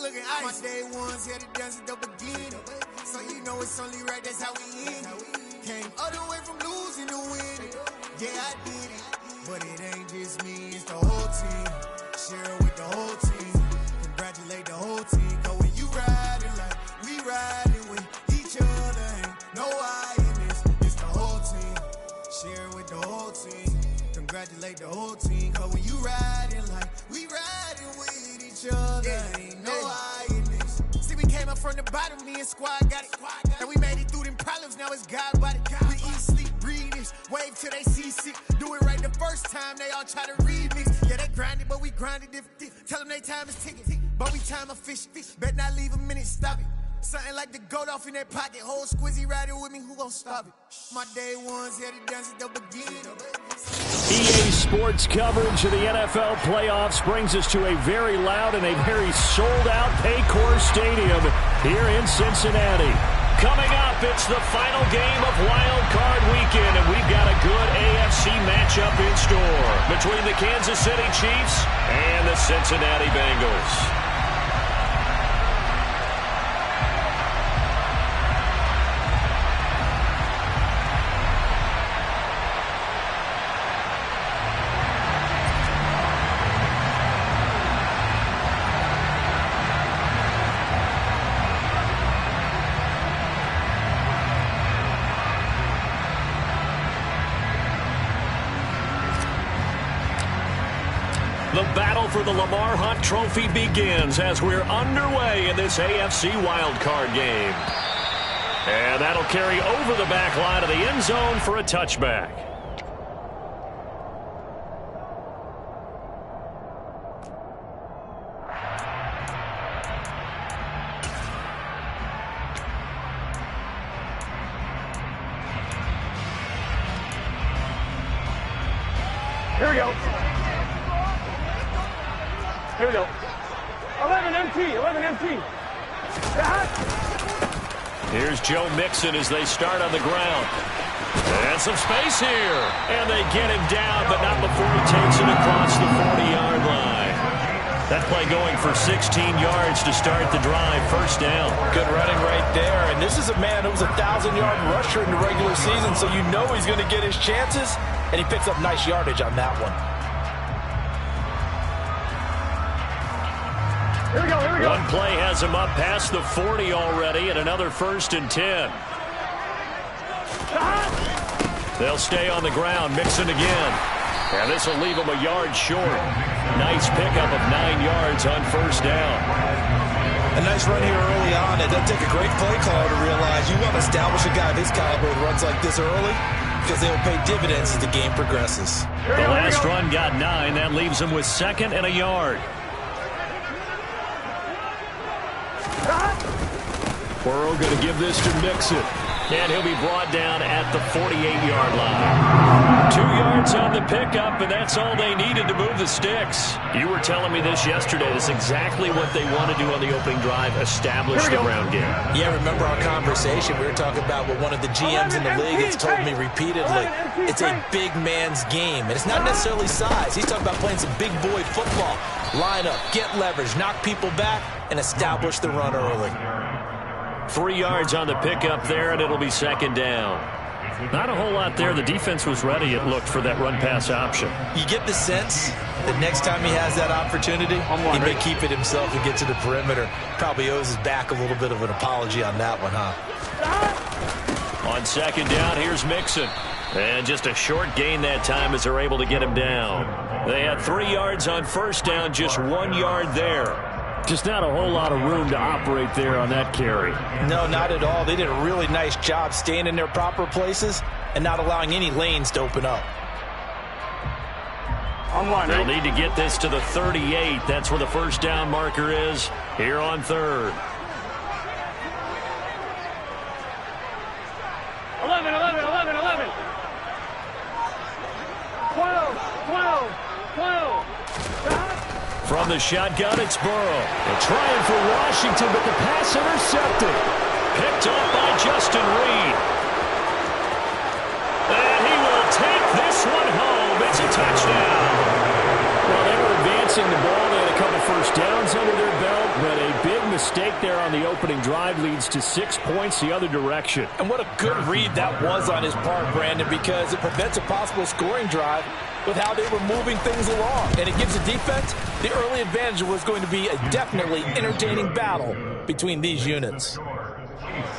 looking ice. My day ones had to dance at the beginning. So you know it's only right, that's how we end it. Came all the way from losing to winning. Yeah, I did it. But it ain't just me, it's the whole team. Share it with the whole team. Congratulate the whole team. Cause when you riding like we riding with each other, ain't no I in this. It's the whole team. Share it with the whole team. Congratulate the whole team. Cause when you riding like we riding with each other, ain't no I in this. See, we came up from the bottom, me and squad got it. And we made it through them problems, now it's God body. We eat, sleep, breathe this. Wave till they see sick. Do it right the first time, they all try to remix. Yeah, they grinded, but we grinded different. Tell them they time is ticking. But we time a fish. Bet not leave a minute, stop it. Something like the goat off in their pocket. Whole squizzy riding with me, who gon' stop it? My day ones had to dance at the beginning. EA Sports coverage of the NFL playoffs brings us to a very loud and a very sold-out Paycor Stadium here in Cincinnati. Coming up, it's the final game of Wild Card Weekend, and we've got a good AFC matchup in store between the Kansas City Chiefs and the Cincinnati Bengals. The battle for the Lamar Hunt Trophy begins as we're underway in this AFC wildcard game. And that'll carry over the back line of the end zone for a touchback. Here we go. Here we go. 11 empty. Here's Joe Mixon as they start on the ground. And some space here. And they get him down, but not before he takes it across the 40-yard line. That play going for 16 yards to start the drive. First down. Good running right there. And this is a man who was a 1,000-yard rusher in the regular season, so you know he's going to get his chances. And he picks up nice yardage on that one. Here we go. One play has him up past the 40 already, and another 1st and 10. They'll stay on the ground. Mixon again. And this will leave him a yard short. Nice pickup of 9 yards on first down. A nice run here early on. It doesn't take a great play caller to realize you want to establish a guy of his caliber who runs like this early, because they will pay dividends as the game progresses. The last run got 9. That leaves him with 2nd and a yard. Burrow going to give this to Mixon. And he'll be brought down at the 48-yard line. 2 yards on the pickup, and that's all they needed to move the sticks. You were telling me this yesterday. That's exactly what they want to do on the opening drive, establish the ground game. Yeah, remember our conversation? We were talking about what one of the GMs in the league has told me repeatedly. It's a big man's game, and it's not necessarily size. He's talking about playing some big boy football. Line up, get leverage, knock people back, and establish the run early. 3 yards on the pickup there, and it'll be 2nd down. Not a whole lot there. The defense was ready, it looked, for that run-pass option. You get the sense that next time he has that opportunity, he may keep it himself and get to the perimeter. Probably owes his back a little bit of an apology on that one, huh? On 2nd down, here's Mixon. And just a short gain that time as they're able to get him down. They had 3 yards on first down, just 1 yard there. Just not a whole lot of room to operate there on that carry. No, not at all. They did a really nice job staying in their proper places and not allowing any lanes to open up. They'll need to get this to the 38. That's where the first down marker is here on 3rd. 11. 12. From the shotgun, it's Burrow. They're trying for Washington, but the pass intercepted. Picked up by Justin Reed. And he will take this one home. It's a touchdown. Well, they were advancing the ball. They had a couple first downs under their belt, but a big mistake there on the opening drive leads to 6 points the other direction. And what a good read that was on his part, Brandon, because it prevents a possible scoring drive with how they were moving things along. And it gives the defense the early advantage. Was going to be a definitely entertaining battle between these units.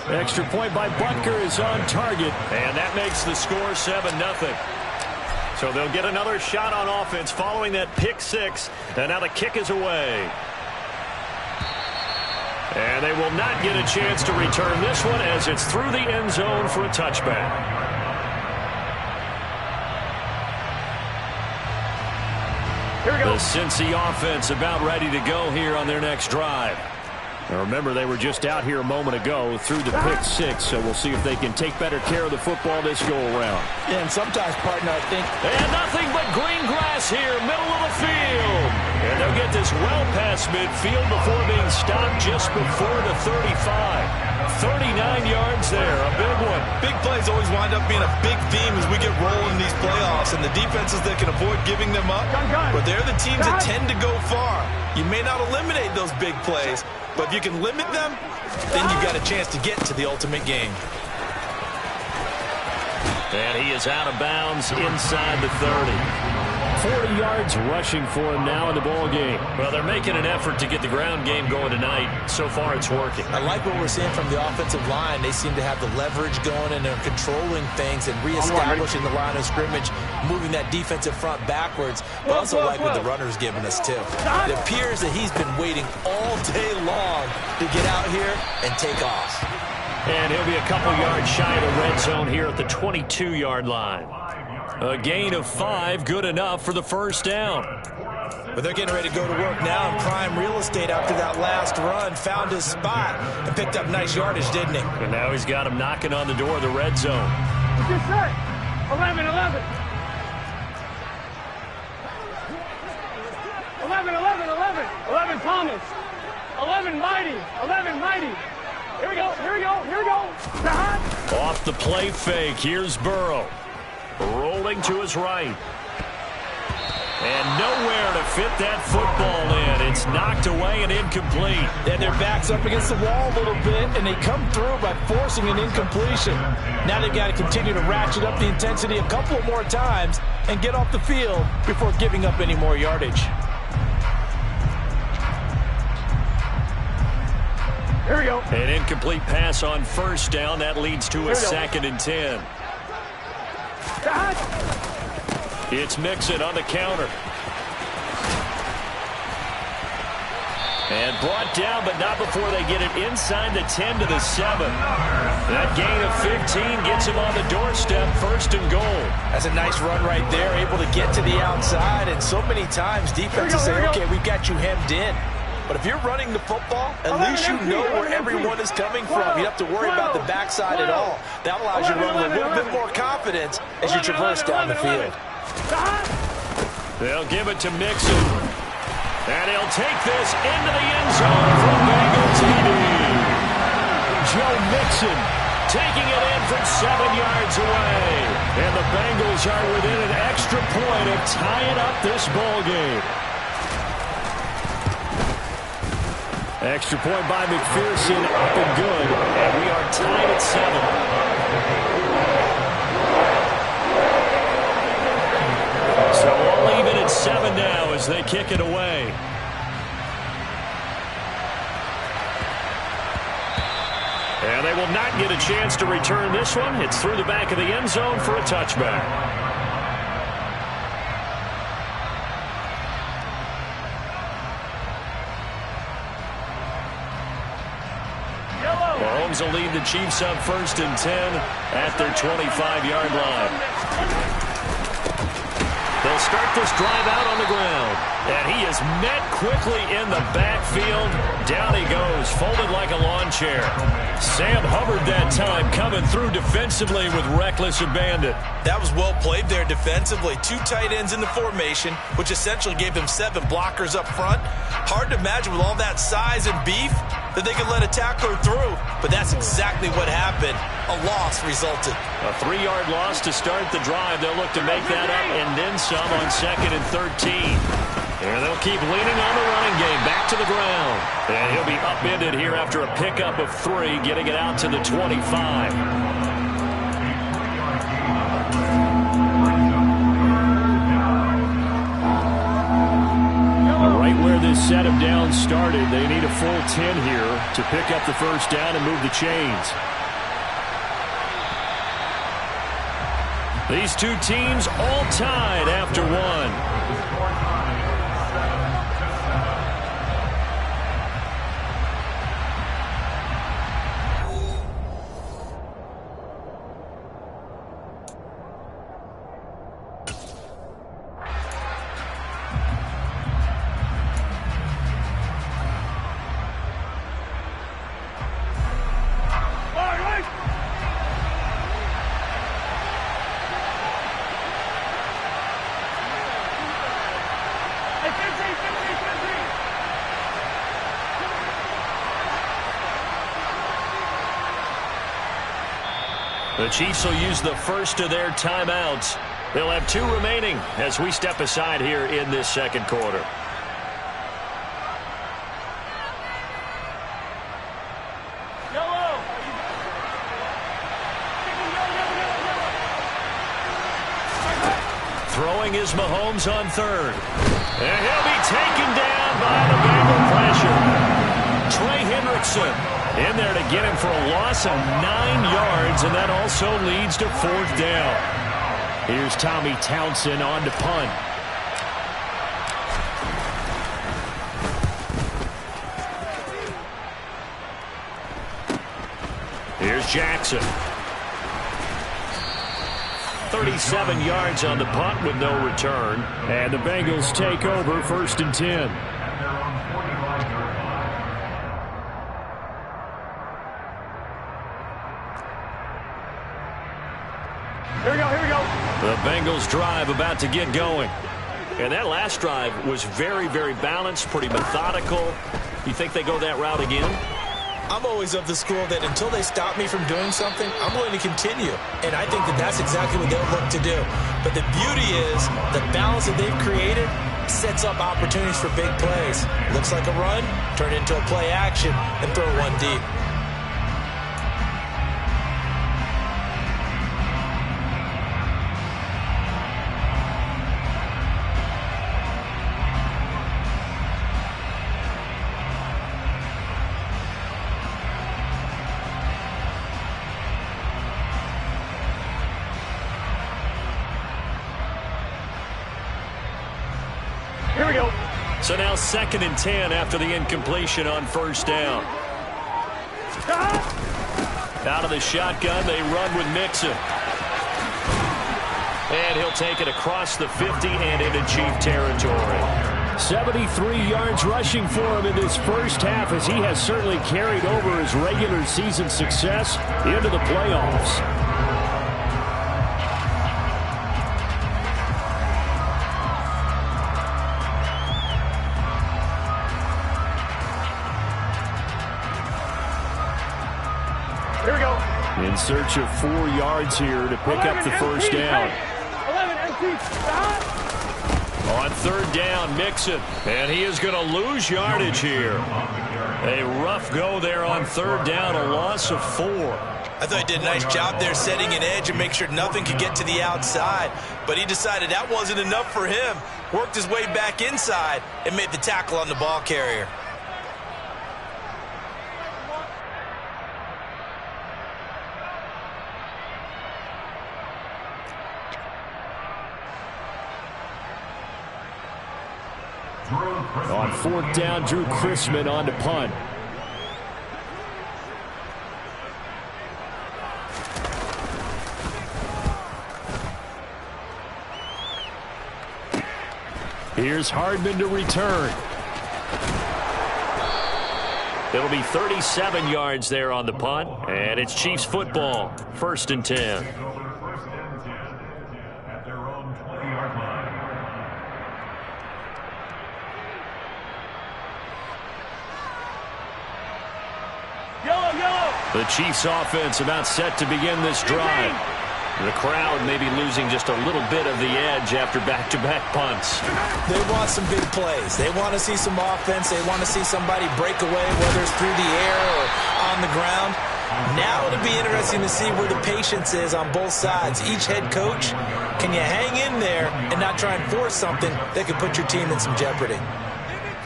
Extra point by Butker is on target, and that makes the score 7-0. So they'll get another shot on offense following that pick six, and now the kick is away. And they will not get a chance to return this one as it's through the end zone for a touchback. Here we go. The Cincy offense about ready to go here on their next drive. Now remember, they were just out here a moment ago through the pick six, so we'll see if they can take better care of the football this go-around. Yeah, and sometimes, partner, I think... And nothing but green grass here, middle of the field. And they'll get this well past midfield before being stopped just before the 35. 39 yards there, a big one. Big plays always wind up being a big theme as we get rolling in these playoffs, and the defenses that can avoid giving them up, but they're the teams that tend to go far. You may not eliminate those big plays, but if you can limit them, then you've got a chance to get to the ultimate game. And he is out of bounds inside the 30. 40 yards rushing for him now in the ball game. Well, they're making an effort to get the ground game going tonight. So far, it's working. I like what we're seeing from the offensive line. They seem to have the leverage going, and they're controlling things and reestablishing the line of scrimmage, moving that defensive front backwards. But also like what the runner's giving us, too. It appears that he's been waiting all day long to get out here and take off. And he'll be a couple yards shy of the red zone here at the 22-yard line. A gain of 5, good enough for the first down. But they're getting ready to go to work now in prime real estate after that last run. Found his spot and picked up nice yardage, didn't he? And now he's got him knocking on the door of the red zone. Just set. 11, 11. 11, 11, 11. 11 Thomas. 11 Mighty. 11 Mighty. Here we go, here we go, here we go. Off the play fake, here's Burrow. Rolling to his right. And nowhere to fit that football in. It's knocked away and incomplete. And their back's up against the wall a little bit, and they come through by forcing an incompletion. Now they've got to continue to ratchet up the intensity a couple more times and get off the field before giving up any more yardage. Here we go. An incomplete pass on first down. That leads to a 2nd and 10. It's Mixon on the counter. And brought down, but not before they get it inside the 10 to the 7. That gain of 15 gets him on the doorstep, 1st and goal. That's a nice run right there, able to get to the outside. And so many times defenses say, okay, we've got you hemmed in. But if you're running the football, at least you know where everyone is coming from. You don't have to worry about the backside at all. That allows you to run with a little bit more confidence as you traverse down the field. They'll give it to Mixon. And he'll take this into the end zone for a Bengal TD. Joe Mixon taking it in from 7 yards away. And the Bengals are within an extra point of tying up this ball game. Extra point by McPherson, up and good, and we are tied at 7. So we'll leave it at 7 now as they kick it away. And they will not get a chance to return this one. It's through the back of the end zone for a touchback. Mahomes will lead the Chiefs up 1st and 10 at their 25-yard line. They'll start this drive out on the ground. And he is met quickly in the backfield. Down he goes, folded like a lawn chair. Sam Hubbard that time coming through defensively with reckless abandon. That was well played there defensively. 2 tight ends in the formation, which essentially gave them 7 blockers up front. Hard to imagine with all that size and beef that they could let a tackler through. But that's exactly what happened. A loss resulted. A 3-yard loss to start the drive. They'll look to make that up and then some on 2nd and 13. And they'll keep leaning on the running game. Back to the ground. And he'll be upended here after a pickup of 3, getting it out to the 25. Right where this set him down started, they need a full 10 here to pick up the first down and move the chains. These two teams all tied after 1. The Chiefs will use the first of their timeouts. They'll have 2 remaining as we step aside here in this second quarter. Throwing is Mahomes on 3rd. And he'll be taken down by the Bengal pressure. Trey Hendrickson in there to get him for a loss of 9 yards, and that also leads to 4th down. Here's Tommy Townsend on to punt. Here's Jackson. 37 yards on the punt with no return. And the Bengals take over 1st and 10. Here we go. The Bengals drive about to get going. And that last drive was very, very balanced, pretty methodical. You think they go that route again? I'm always of the school that until they stop me from doing something, I'm going to continue. And I think that that's exactly what they'll look to do. But the beauty is the balance that they've created sets up opportunities for big plays. Looks like a run, turn it into a play action, and throw one deep. Here we go. So now 2nd and 10 after the incompletion on 1st down. Out of the shotgun, they run with Mixon. And he'll take it across the 50 and into Chief territory. 73 yards rushing for him in this first half, as he has certainly carried over his regular season success into the playoffs. In search of 4 yards here to pick up the first down. 11 empty. On 3rd down, Mixon. And he is going to lose yardage here. A rough go there on 3rd down, a loss of 4. I thought he did a nice job there setting an edge and make sure nothing could get to the outside. But he decided that wasn't enough for him. Worked his way back inside and made the tackle on the ball carrier. On 4th down, Drew Chrisman on to punt. Here's Hardman to return. It'll be 37 yards there on the punt, and it's Chiefs football, 1st and 10. The Chiefs offense about set to begin this drive. The crowd may be losing just a little bit of the edge after back-to-back punts. They want some big plays. They want to see some offense. They want to see somebody break away, whether it's through the air or on the ground. Now it'll be interesting to see where the patience is on both sides. Each head coach, can you hang in there and not try and force something that could put your team in some jeopardy?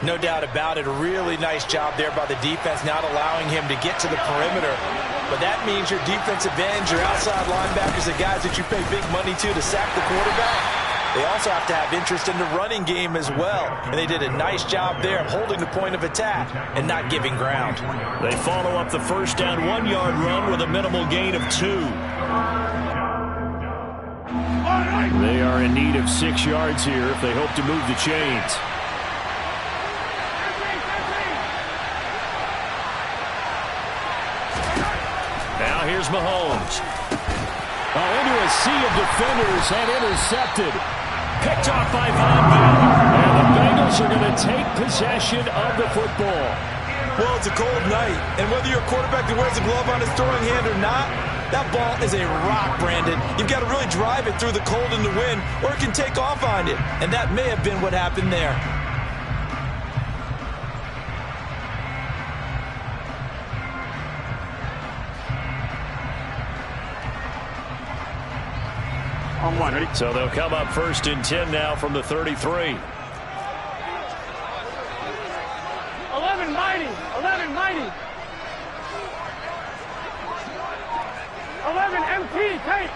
No doubt about it. A really nice job there by the defense, not allowing him to get to the perimeter. But that means your defensive ends, your outside linebackers, the guys that you pay big money to sack the quarterback, they also have to have interest in the running game as well. And they did a nice job there of holding the point of attack and not giving ground. They follow up the first down 1-yard run with a minimal gain of 2. They are in need of 6 yards here if they hope to move the chains. Now here's Mahomes. Into a sea of defenders and intercepted. Picked off by Von Miller. And the Bengals are going to take possession of the football. Well, it's a cold night, and whether you're a quarterback that wears a glove on his throwing hand or not, that ball is a rock, Brandon. You've got to really drive it through the cold and the wind, or it can take off on you. And that may have been what happened there. On one, ready? So they'll come up 1st and 10 now from the 33. 11 mighty. 11 mighty. 11 MT tape.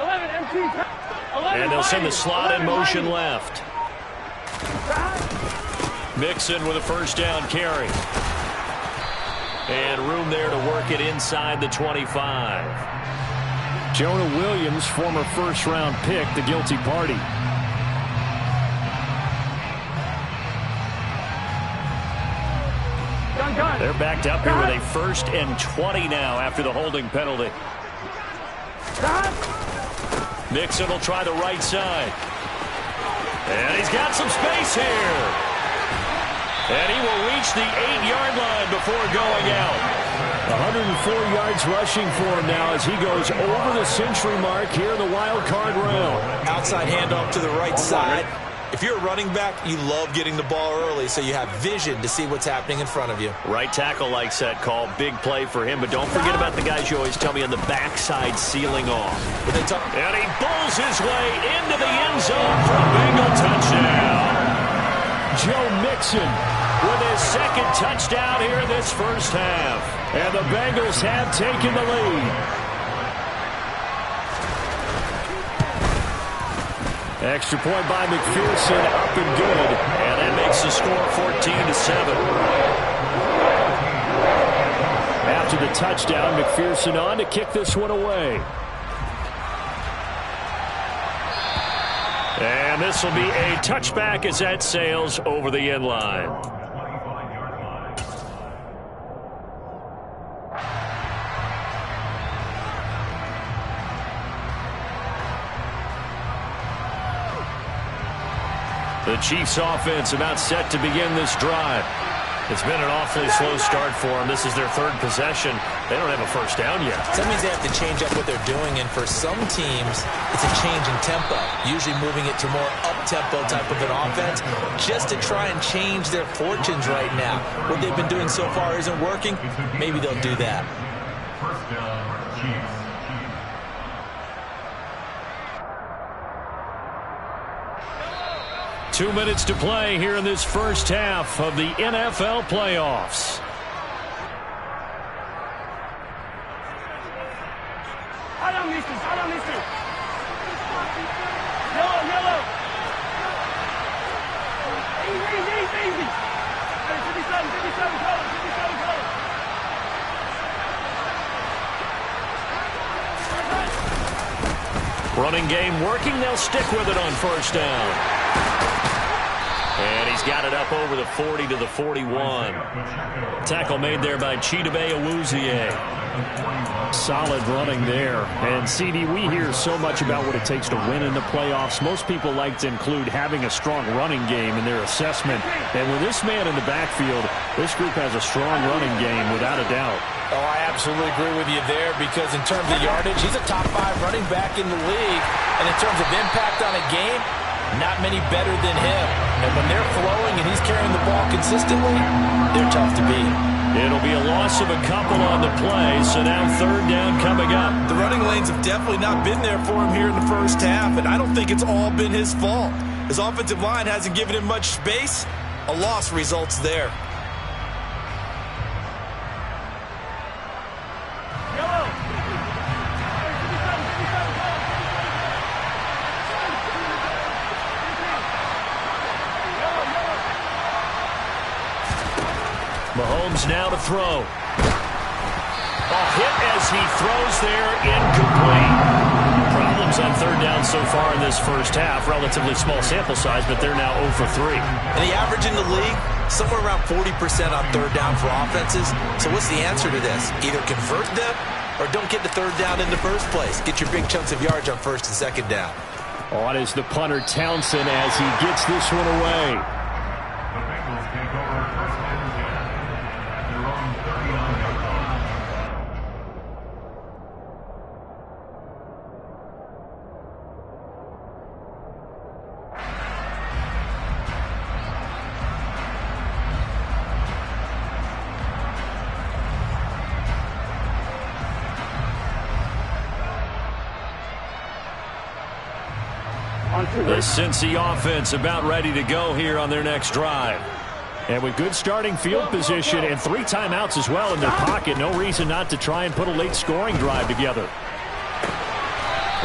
11 MT tape. 11 And they'll send the slot in motion mighty. left. Mixon with a first down carry. And room there to work it inside the 25. Jonah Williams, former first-round pick, the guilty party. They're backed up here with a 1st and 20 now after the holding penalty. Mixon will try the right side. And he's got some space here. And he will reach the 8-yard line before going out. 104 yards rushing for him now as he goes over the century mark here in the wild card round. Outside handoff to the right side. If you're a running back, you love getting the ball early so you have vision to see what's happening in front of you. Right tackle likes that call. Big play for him. But don't forget about the guys you always tell me on the backside sealing off. And he bulls his way into the end zone for a Bengal touchdown. Joe Mixon with his 2nd touchdown here in this first half. And the Bengals have taken the lead. Extra point by McPherson, up and good. And that makes the score 14-7. After the touchdown, McPherson on to kick this one away. And this will be a touchback as that sails over the end line. The Chiefs offense about set to begin this drive. It's been an awfully slow start for them. This is their 3rd possession. They don't have a first down yet. That means they have to change up what they're doing, and for some teams, it's a change in tempo, usually moving it to more up-tempo type of an offense, just to try and change their fortunes right now. What they've been doing so far isn't working. Maybe they'll do that. First down, Chiefs. 2 minutes to play here in this first half of the NFL playoffs. Yellow. Easy. 57 colors. Running game working. They'll stick with it on first down. And he's got it up over the 40 to the 41. Tackle made there by Chidobe Awuzie. Solid running there. And, CD, we hear so much about what it takes to win in the playoffs. Most people like to include having a strong running game in their assessment. And with this man in the backfield, this group has a strong running game without a doubt. Oh, I absolutely agree with you there because in terms of yardage, he's a top 5 running back in the league. And in terms of impact on a game, not many better than him. And when they're flowing and he's carrying the ball consistently, they're tough to beat. It'll be a loss of a couple on the play, so now 3rd down coming up. The running lanes have definitely not been there for him here in the first half, and I don't think it's all been his fault. His offensive line hasn't given him much space. A loss results there. Mahomes now to throw. A hit as he throws there, incomplete. Problems on 3rd down so far in this first half. Relatively small sample size, but they're now 0 for 3. And the average in the league, somewhere around 40% on 3rd down for offenses. So what's the answer to this? Either convert them or don't get the 3rd down in the first place. Get your big chunks of yards on 1st and 2nd down. On is the punter Townsend as he gets this one away. The Bengals take over 1st and 10 at their own 39-yard line. The Cincy offense about ready to go here on their next drive. And with good starting field position and 3 timeouts as well in their pocket, no reason not to try and put a late scoring drive together.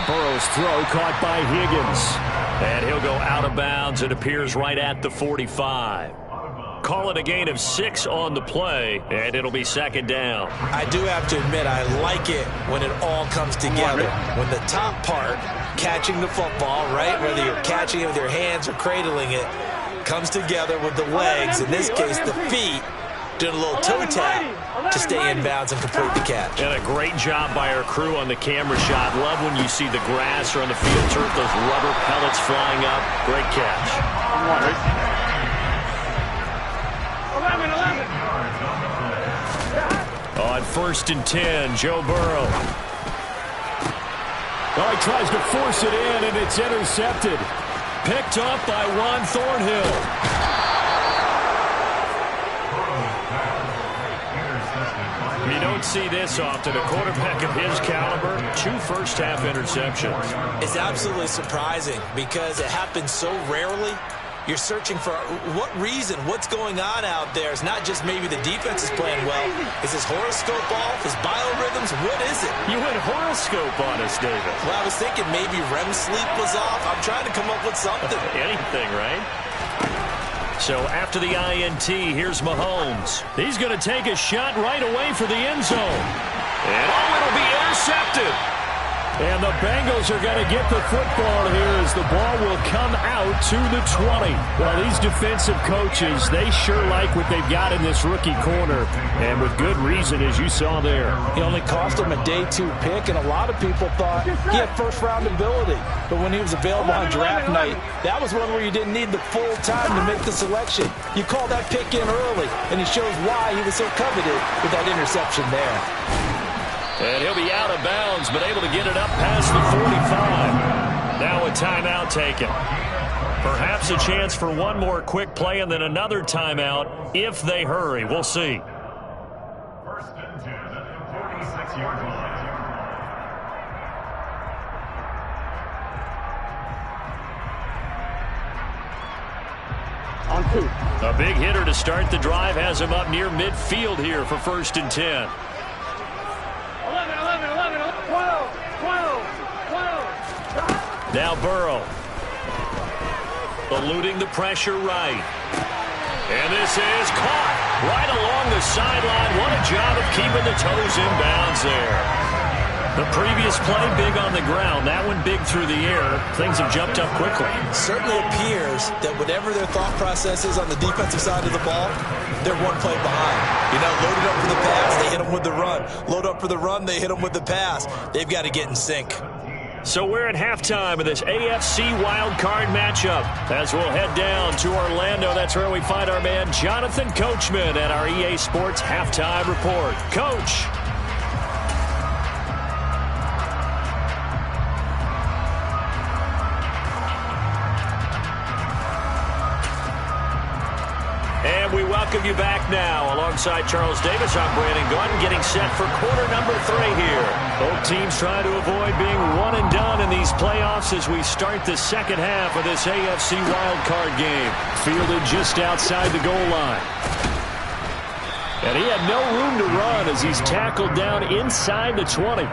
Burrow's throw caught by Higgins. And he'll go out of bounds. It appears right at the 45. Call it a gain of 6 on the play, and it'll be 2nd down. I do have to admit, I like it when it all comes together. When the top part, catching the football, right, whether you're catching it with your hands or cradling it, comes together with the legs, in this case the feet, doing a little toe tap to stay in bounds and complete the catch. And a great job by our crew on the camera shot. Love when you see the grass or on the field turf, those rubber pellets flying up. Great catch. 11. On 1st and 10, Joe Burrow. Oh, he tries to force it in, and it's intercepted. Picked up by Juan Thornhill. You don't see this often. A quarterback of his caliber, 2 first-half interceptions. It's absolutely surprising because it happens so rarely. You're searching for what reason, what's going on out there. It's not just maybe the defense is playing well. Is his horoscope off? His biorhythms? What is it? You went horoscope on us, David. Well, I was thinking maybe REM sleep was off. I'm trying to come up with something. Anything, right? So after the INT, here's Mahomes. He's going to take a shot right away for the end zone. And it'll be intercepted. And the Bengals are going to get the football here as the ball will come out to the 20. Well, these defensive coaches, they sure like what they've got in this rookie corner. And with good reason, as you saw there. He only cost him a day 2 pick, and a lot of people thought he had first-round ability. But when he was available on draft night, that was one where you didn't need the full time to make the selection. You call that pick in early, and he shows why he was so coveted with that interception there. And he'll be out of bounds, but able to get it up past the 45. Now a timeout taken. Perhaps a chance for one more quick play and then another timeout if they hurry. We'll see. 1st and 10 at the 46-yard line. On 2. A big hitter to start the drive has him up near midfield here for 1st and 10. 12. Now Burrow. Eluding the pressure right. And this is caught right along the sideline. What a job of keeping the toes in bounds there. The previous play, big on the ground. That one big through the air. Things have jumped up quickly. Certainly appears that whatever their thought process is on the defensive side of the ball, they're one play behind. You know, loaded up for the pass. They hit him them with the run. Load up for the run, they hit them with the pass. They've got to get in sync. So we're at halftime of this AFC wildcard matchup. As we'll head down to Orlando, that's where we find our man Jonathan Coachman at our EA Sports Halftime Report. Coach. And we welcome you back now. Alongside Charles Davis, I'm Brandon Gaudin, getting set for quarter number 3 here. Both teams trying to avoid being one and done in these playoffs as we start the second half of this AFC wildcard game. Fielded just outside the goal line. And he had no room to run as he's tackled down inside the 20.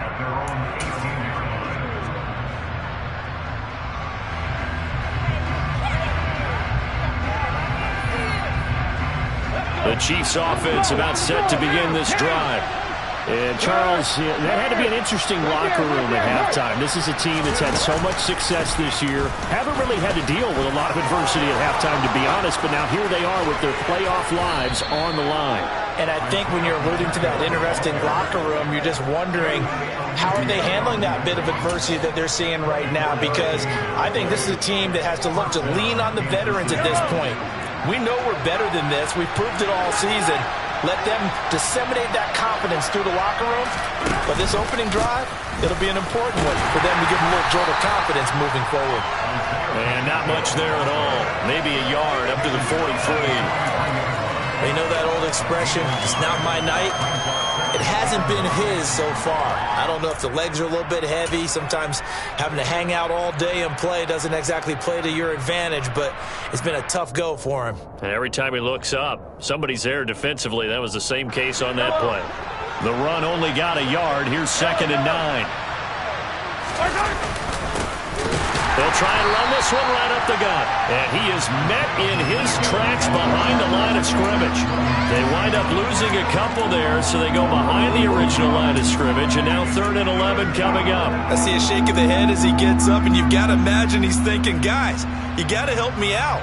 The Chiefs offense about set to begin this drive. And Charles, that had to be an interesting locker room at halftime. This is a team that's had so much success this year. Haven't really had to deal with a lot of adversity at halftime, to be honest. But now here they are with their playoff lives on the line. And I think when you're alluding to that interesting locker room, you're just wondering how are they handling that bit of adversity that they're seeing right now? Because I think this is a team that has to look to lean on the veterans at this point. We know we're better than this. We've proved it all season. Let them disseminate that confidence through the locker room. But this opening drive, it'll be an important one for them to give them a little jolt of confidence moving forward. And not much there at all. Maybe a yard up to the 43. They know that old expression, it's not my night. It hasn't been his so far. I don't know if the legs are a little bit heavy. Sometimes having to hang out all day and play doesn't exactly play to your advantage, but it's been a tough go for him. And every time he looks up, somebody's there defensively. That was the same case on that play. The run only got a yard. Here's 2nd and 9. They'll try and run this one right up the gut. And he is met in his tracks behind the line of scrimmage. They wind up losing a couple there, so they go behind the original line of scrimmage. And now 3rd and 11 coming up. I see a shake of the head as he gets up, and you've got to imagine he's thinking, guys, you got to help me out.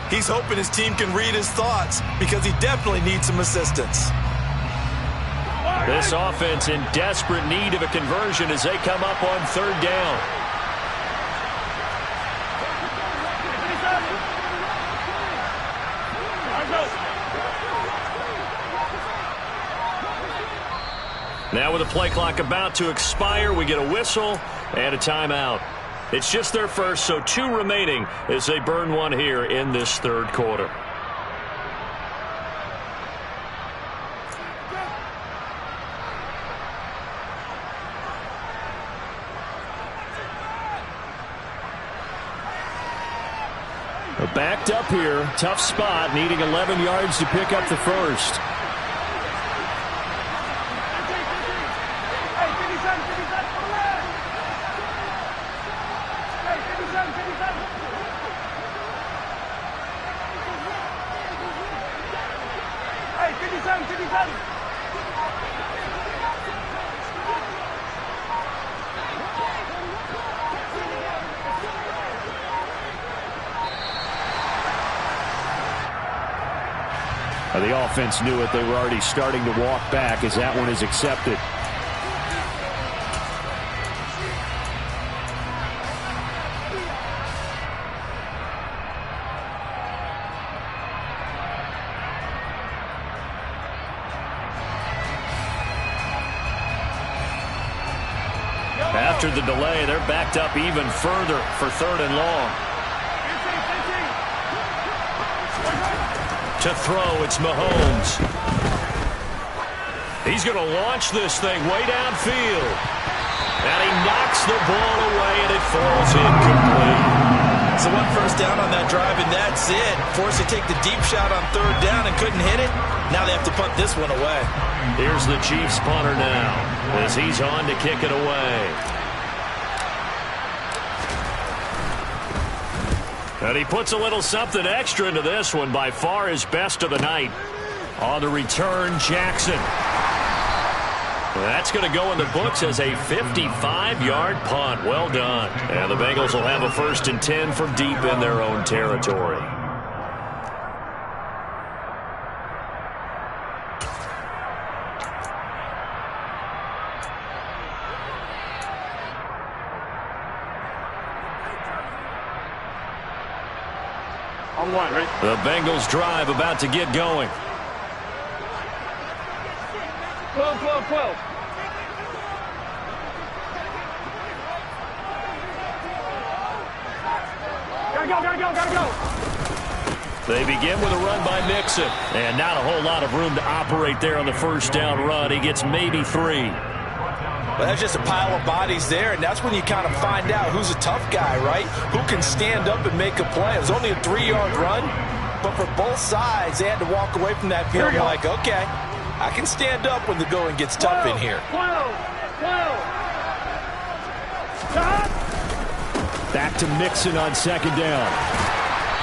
He's hoping his team can read his thoughts because he definitely needs some assistance. This offense in desperate need of a conversion as they come up on 3rd down. Now with the play clock about to expire, we get a whistle and a timeout. It's just their first, so 2 remaining as they burn one here in this 3rd quarter. Backed up here, tough spot, needing 11 yards to pick up the first. The offense knew it. They were already starting to walk back as that one is accepted. After the delay, they're backed up even further for 3rd and long. To throw, it's Mahomes. He's going to launch this thing way downfield. And he knocks the ball away, and it falls incomplete. So 1 first down on that drive, and that's it. Forced to take the deep shot on 3rd down and couldn't hit it. Now they have to punt this one away. Here's the Chiefs punter now as he's on to kick it away. And he puts a little something extra into this one, by far his best of the night. On the return, Jackson. That's going to go in the books as a 55-yard punt. Well done. And the Bengals will have a 1st and 10 from deep in their own territory. On one, ready? The Bengals drive about to get going. 12, 12, 12. Gotta go. They begin with a run by Mixon. And not a whole lot of room to operate there on the first down run. He gets maybe 3. Well, that's just a pile of bodies there, and that's when you kind of find out who's a tough guy, right? Who can stand up and make a play. It was only a 3-yard run, but for both sides, they had to walk away from that field like, okay, I can stand up when the going gets tough in here. 12. Stop. Back to Mixon on second down.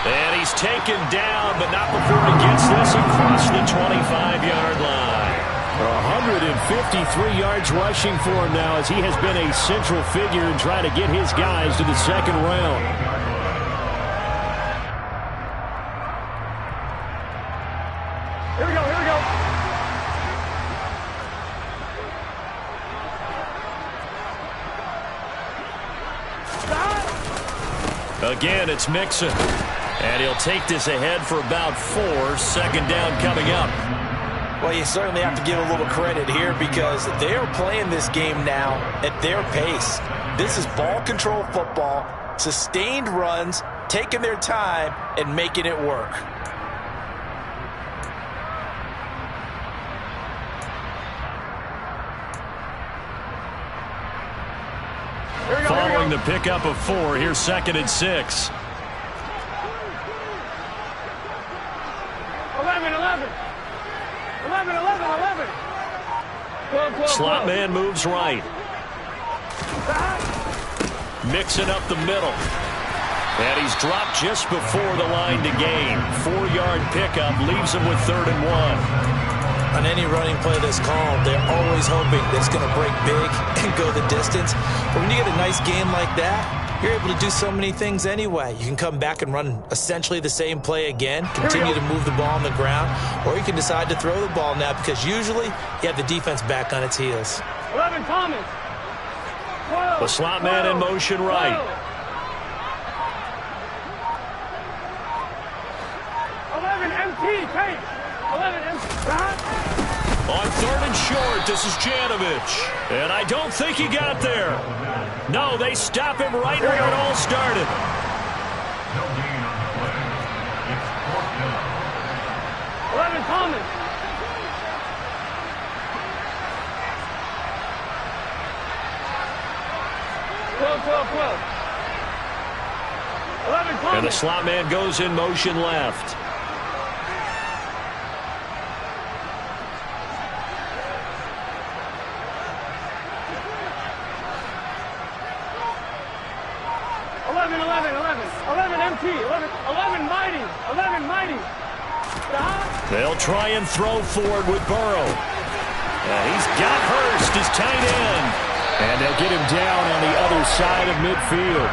And he's taken down, but not before he gets this across the 25-yard line. 153 yards rushing for him now as he has been a central figure in trying to get his guys to the second round. Here we go. Again, it's Mixon. And he'll take this ahead for about 4. Second down coming up. Well, you certainly have to give a little credit here because they are playing this game now at their pace. This is ball control football, sustained runs, taking their time, and making it work. Following the pickup of 4, here's 2nd and 6. 11. 12. Slot man moves right. Mixing up the middle. And he's dropped just before the line to gain. 4-yard pickup leaves him with 3rd and 1. On any running play that's called, they're always hoping that it's going to break big and go the distance. But when you get a nice game like that, you're able to do so many things anyway. You can come back and run essentially the same play again, continue to move the ball on the ground, or you can decide to throw the ball now because usually you have the defense back on its heels. 11, Thomas. 12, the slot man in motion right. 11, MT, take. 11, MT. On 3rd and short, this is Janovich. And I don't think he got there. No, they stop him right where it all started. No gain on the play. It's 4th down. 11, Thomas. And the slot man goes in motion left. They'll try and throw forward with Burrow. And he's got Hurst, his tight end. And they'll get him down on the other side of midfield.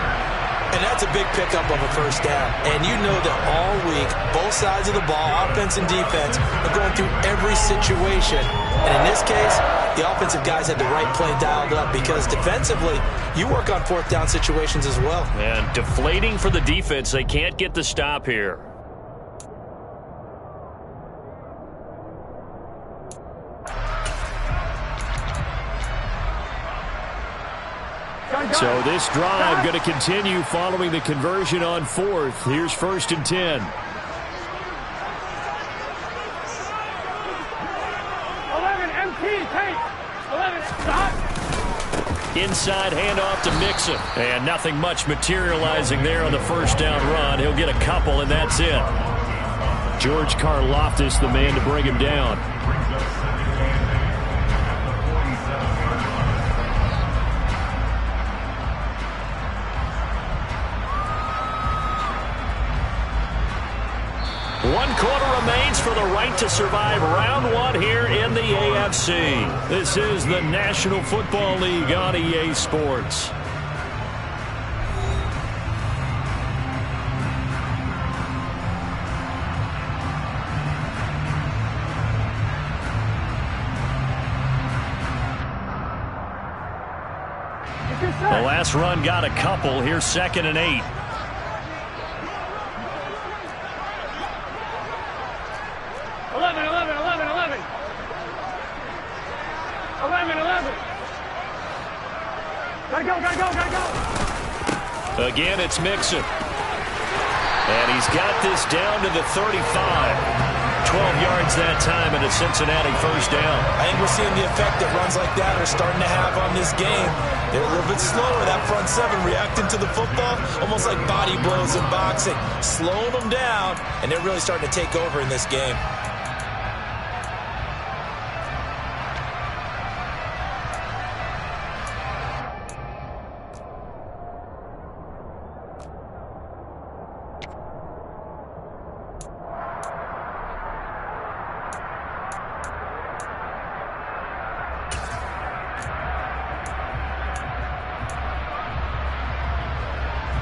And that's a big pickup of a first down. And you know that all week, both sides of the ball, offense and defense, are going through every situation. And in this case, the offensive guys had the right play dialed up because defensively, you work on 4th down situations as well. And deflating for the defense. They can't get the stop here. So this drive going to continue following the conversion on 4th. Here's 1st and 10. 11, MT, take. 11, stop. Inside handoff to Mixon. And nothing much materializing there on the first down run. He'll get a couple, and that's it. George Karlaftis, the man to bring him down. One quarter remains for the right to survive round 1 here in the AFC. This is the National Football League on EA Sports. The last run got a couple. Here's 2nd and 8. Gotta go, gotta go, gotta go. Again, it's Mixon. And he's got this down to the 35. 12 yards that time and a Cincinnati first down. I think we're seeing the effect that runs like that are starting to have on this game. They're a little bit slower, that front seven, reacting to the football, almost like body blows in boxing, slowing them down, and they're really starting to take over in this game.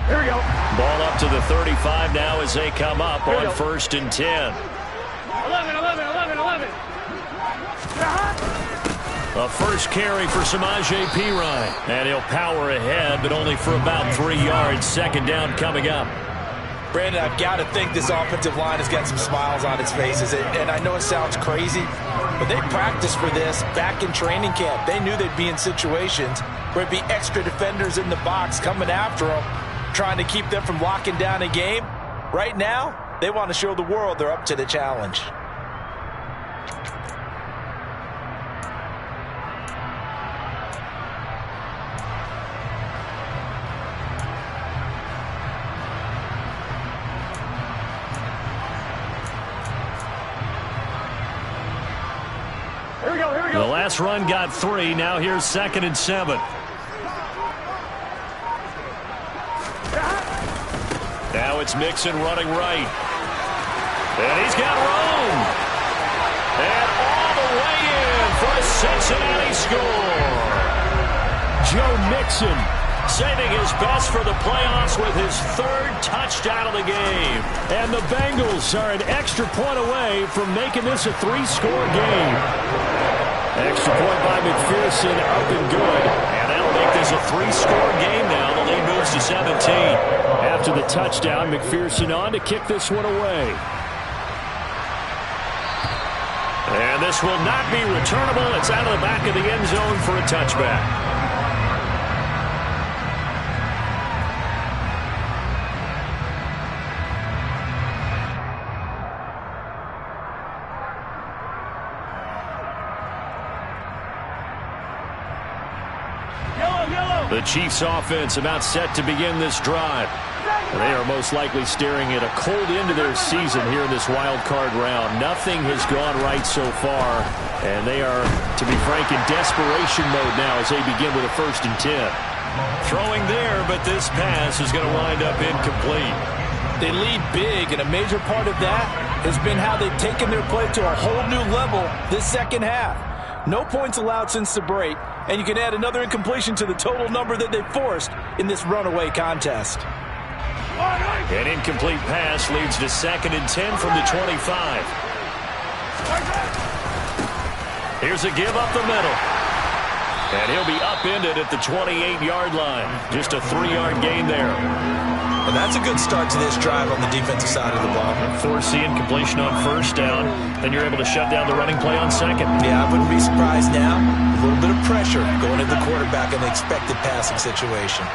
Here we go. Ball up to the 35 now as they come up on 1st and 10. 11, 11, 11, 11. A first carry for Samaje Perine. And he'll power ahead, but only for about 3 yards. Second down coming up. Brandon, I've got to think this offensive line has got some smiles on its faces. And I know it sounds crazy, but they practiced for this back in training camp. They knew they'd be in situations where it'd be extra defenders in the box coming after them, trying to keep them from locking down a game. Right now, they want to show the world they're up to the challenge. Here we go, here we go. The last run got 3. Now here's 2nd and 7. Now it's Mixon running right. And he's got room. And all the way in for a Cincinnati score. Joe Mixon saving his best for the playoffs with his 3rd touchdown of the game. And the Bengals are an extra point away from making this a 3-score game. Extra point by McPherson, up and good. And that'll make this a 3-score game now. The lead moves to 17. After the touchdown, McPherson on to kick this one away. And this will not be returnable. It's out of the back of the end zone for a touchback. The Chiefs offense about set to begin this drive. They are most likely staring at a cold end to their season here in this wild card round. Nothing has gone right so far, and they are, to be frank, in desperation mode now as they begin with a 1st and 10. Throwing there, but this pass is going to wind up incomplete. They lead big, and a major part of that has been how they've taken their play to a whole new level this second half. No points allowed since the break, and you can add another incompletion to the total number that they forced in this runaway contest. An incomplete pass leads to 2nd and 10 from the 25. Here's a give up the middle. And he'll be upended at the 28-yard line. Just a 3-yard gain there. And that's a good start to this drive on the defensive side of the ball. Force the incompletion on 1st down. Then you're able to shut down the running play on 2nd. Yeah, I wouldn't be surprised now. A little bit of pressure going to the quarterback in the expected passing situation.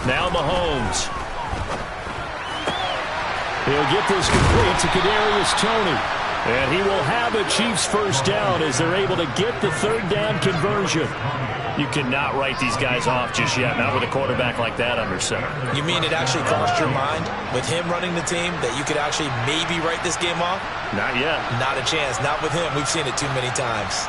Now Mahomes. He'll get this complete to Kadarius Toney. And he will have a Chiefs first down as they're able to get the 3rd down conversion. You cannot write these guys off just yet, not with a quarterback like that under center. You mean it actually crossed your mind with him running the team that you could actually maybe write this game off? Not yet. Not a chance. Not with him. We've seen it too many times.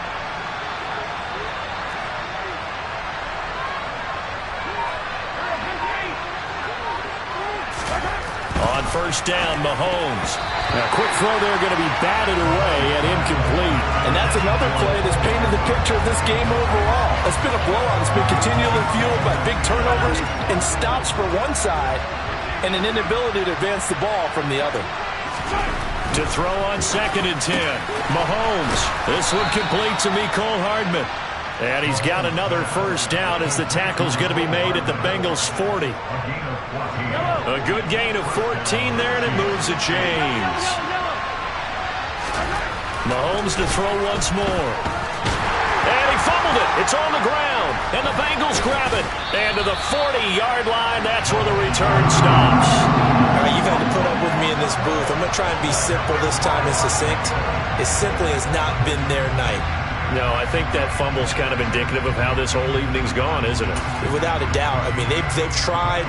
On 1st down, Mahomes. Now, quick throw there going to be batted away and incomplete. And that's another play that's painted the picture of this game overall. It's been a blowout. It's been continually fueled by big turnovers and stops for one side and an inability to advance the ball from the other. To throw on 2nd and 10. Mahomes. This one complete to Mecole Hardman. And he's got another first down as the tackle's going to be made at the Bengals 40. A good gain of 14 there, and it moves the chains. Mahomes to throw once more. And he fumbled it. It's on the ground. And the Bengals grab it. And to the 40-yard line, that's where the return stops. All right, you've had to put up with me in this booth. I'm going to try and be simple this time and succinct. It simply has not been their night. No, I think that fumble's kind of indicative of how this whole evening's gone, isn't it? Without a doubt. I mean, they've tried,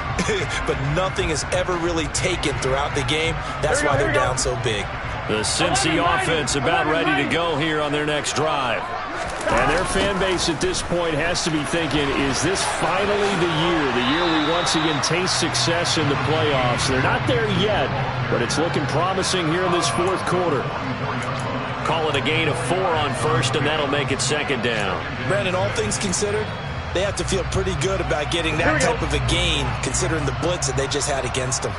but nothing has ever really taken throughout the game. That's why they're down so big. The Cincy offense about ready to go here on their next drive. And their fan base at this point has to be thinking, is this finally the year we once again taste success in the playoffs? They're not there yet, but it's looking promising here in this fourth quarter. Call it a gain of 4 on first, and that'll make it second down. Brandon, all things considered, they have to feel pretty good about getting that type of a gain, considering the blitz that they just had against them.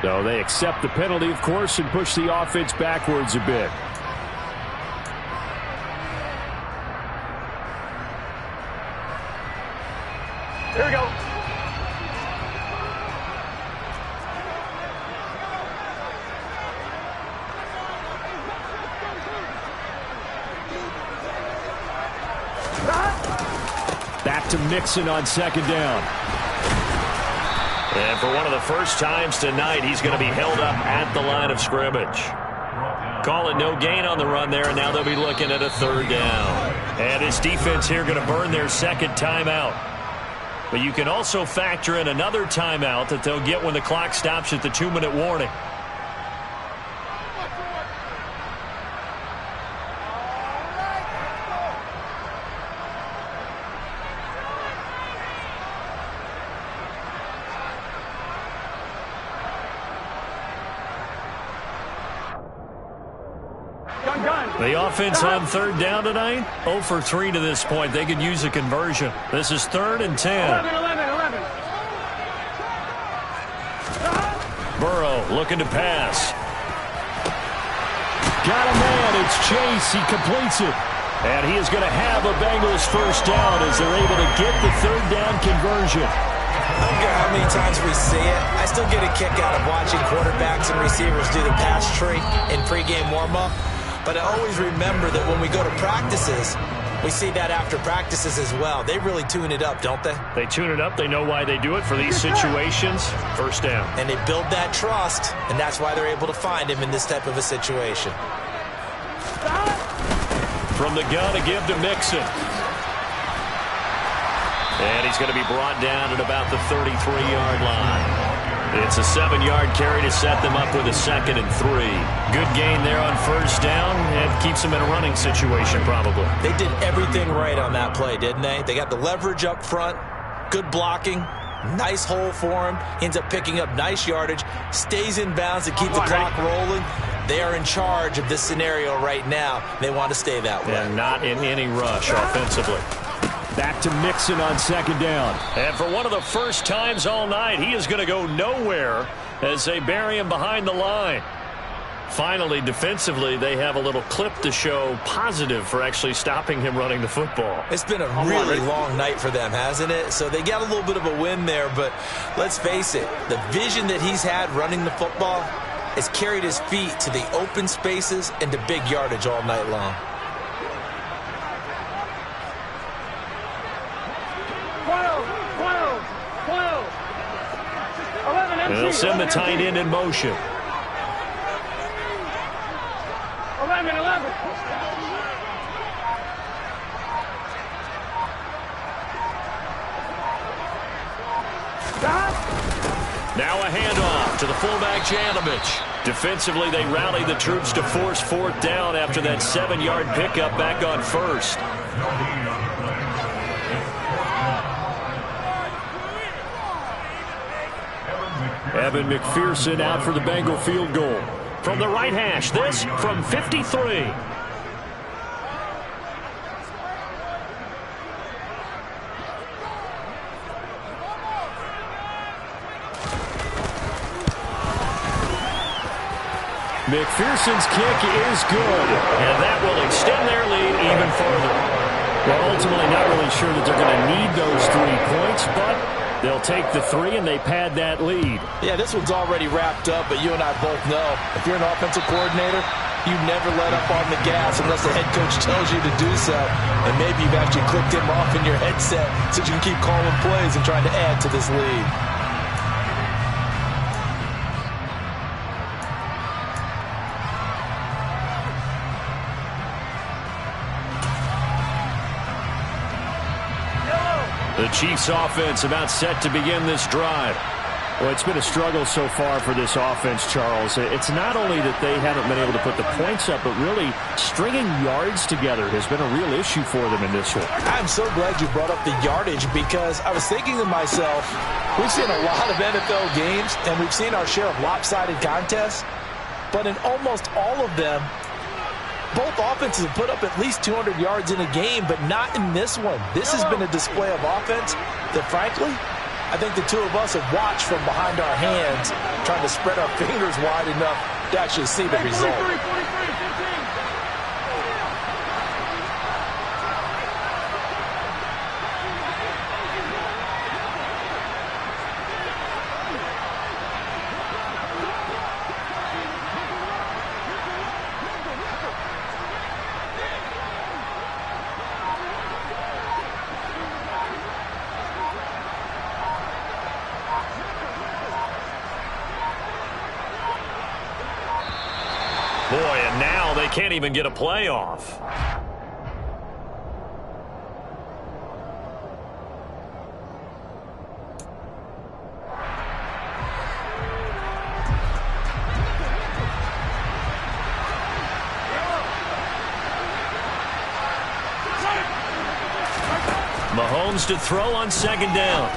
So they accept the penalty, of course, and push the offense backwards a bit. Here we go. Back to Mixon on second down. And for one of the first times tonight, he's going to be held up at the line of scrimmage. Call it no gain on the run there, and now they'll be looking at a third down. And his defense here going to burn their second timeout. But you can also factor in another timeout that they'll get when the clock stops at the 2-minute warning. The offense on third down tonight, 0 for 3 to this point. They could use a conversion. This is 3rd and 10. 11. Burrow looking to pass. Got a man. It's Chase. He completes it. And he is going to have a Bengals first down as they're able to get the third down conversion. I don't care how many times we see it. I still get a kick out of watching quarterbacks and receivers do the pass tree in pregame warm-up. But I always remember that when we go to practices, we see that after practices as well. They really tune it up, don't they? They tune it up. They know why they do it for these situations. First down. And they build that trust, and that's why they're able to find him in this type of a situation. From the gun to give to Mixon. And he's going to be brought down at about the 33-yard line. It's a 7-yard carry to set them up with a 2nd and 3. Good gain there on first down and keeps them in a running situation probably. They did everything right on that play, didn't they? They got the leverage up front, good blocking, nice hole for him. He ends up picking up nice yardage, stays in bounds to keep the clock rolling. They are in charge of this scenario right now. They want to stay that way. And not in any rush offensively. Back to Mixon on second down. And for one of the first times all night, he is going to go nowhere as they bury him behind the line. Finally, defensively, they have a little clip to show positive for actually stopping him running the football. It's been a really long night for them, hasn't it? So they got a little bit of a win there, but let's face it, the vision that he's had running the football has carried his feet to the open spaces and to big yardage all night long. And they'll send the tight end in motion. 11. Now a handoff to the fullback, Janovich. Defensively, they rallied the troops to force fourth down after that 7-yard pickup back on first. Evan McPherson out for the Bengal field goal. From the right hash, this from 53. McPherson's kick is good, and that will extend their lead even further. Well, ultimately not really sure that they're going to need those 3 points, but they'll take the 3 and they pad that lead. Yeah, this one's already wrapped up, but you and I both know if you're an offensive coordinator, you never let up on the gas unless the head coach tells you to do so. And maybe you've actually clicked him off in your headset so you can keep calling plays and trying to add to this lead. The Chiefs offense about set to begin this drive. Well, it's been a struggle so far for this offense, Charles. It's not only that they haven't been able to put the points up, but really stringing yards together has been a real issue for them in this one. I'm so glad you brought up the yardage because I was thinking to myself, we've seen a lot of NFL games and we've seen our share of lopsided contests, but in almost all of them, both offenses have put up at least 200 yards in a game, but not in this one. This has been a display of offense that, frankly, I think the two of us have watched from behind our hands, trying to spread our fingers wide enough to actually see the result. 43, 15. Boy, and now they can't even get a playoff. Mahomes to throw on second down.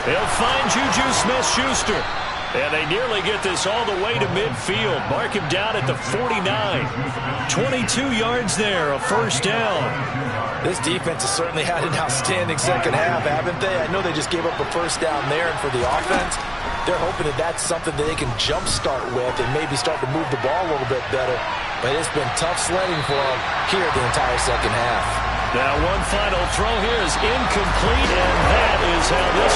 They'll find Juju Smith-Schuster. And they nearly get this all the way to midfield. Mark him down at the 49. 22 yards there, a first down. This defense has certainly had an outstanding second half, haven't they? I know they just gave up a first down there, and for the offense, they're hoping that that's something that they can jumpstart with and maybe start to move the ball a little bit better. But it's been tough sledding for them here the entire second half. Now one final throw here is incomplete, and that is how this